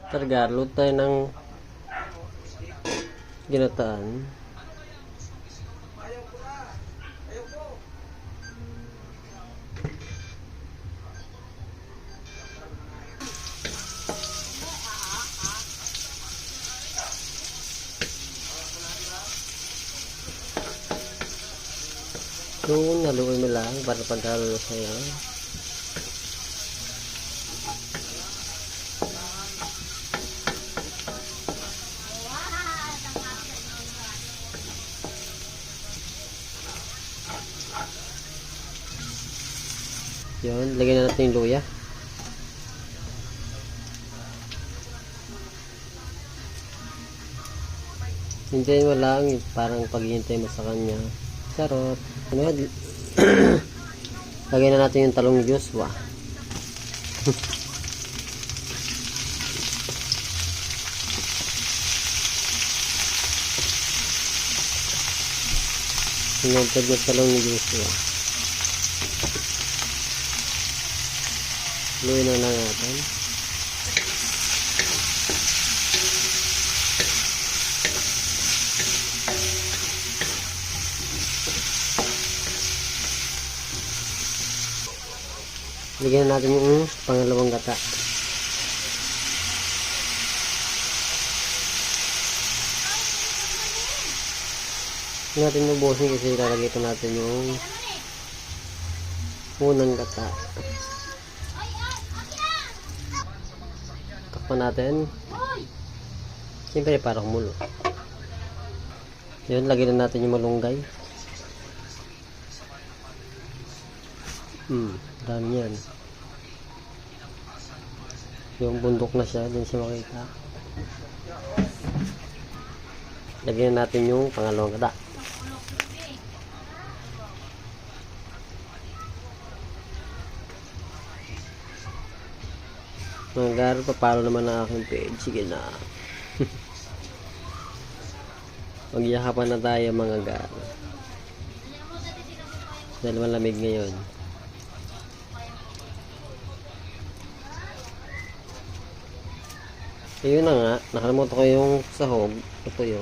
Targar, luto tayo ng ginataan. Yung naluin mo lang para pagkalo sa'yo. Yun, lagyan na natin yung luya. Hintayin mo lang, parang paghihintay mo sa kanya. Sarot. Ano yan? Lagyan na natin yung talong ni Joshua. Sinagtad yung talong ni Joshua. Luin na lang natin. Lagyan natin yung pangalawang gata. Hindi natin mabusin kasi ilalagay ito natin yung unang gata. Takpan natin. Siyempre para kumulo. Yun, lagyan na natin yung malunggay. Dami yan. Yung bundok na siya, dun siya makita. Lagyan natin yung pangalawang gata. Mga gar, papalo naman ang aking page. Sige na. Magyakapan na tayo mga gar. Dahil malamig ngayon. Ayun na nga, nakalimutan ko yung sahog, tuyo.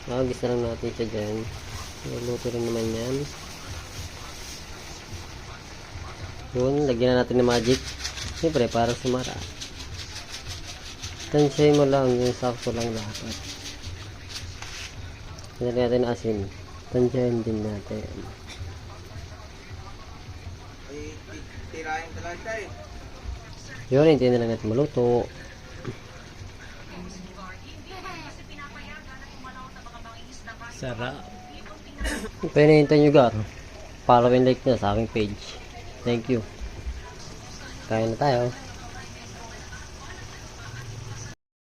Nakagis na lang natin siya dyan. Luto rin naman yan. Yun, lagyan na natin ng magic. Siyempre, para sumara. Tansyahin mo lang, yung sakto lang dapat. Lagyan natin ng asin. Tansyahin din natin. Tirahin talaga eh. Yun, hindi na lang natin maluto. Sarap. Pinahintay nyo gar. Follow and like na sa aking page. Thank you. Kain na tayo.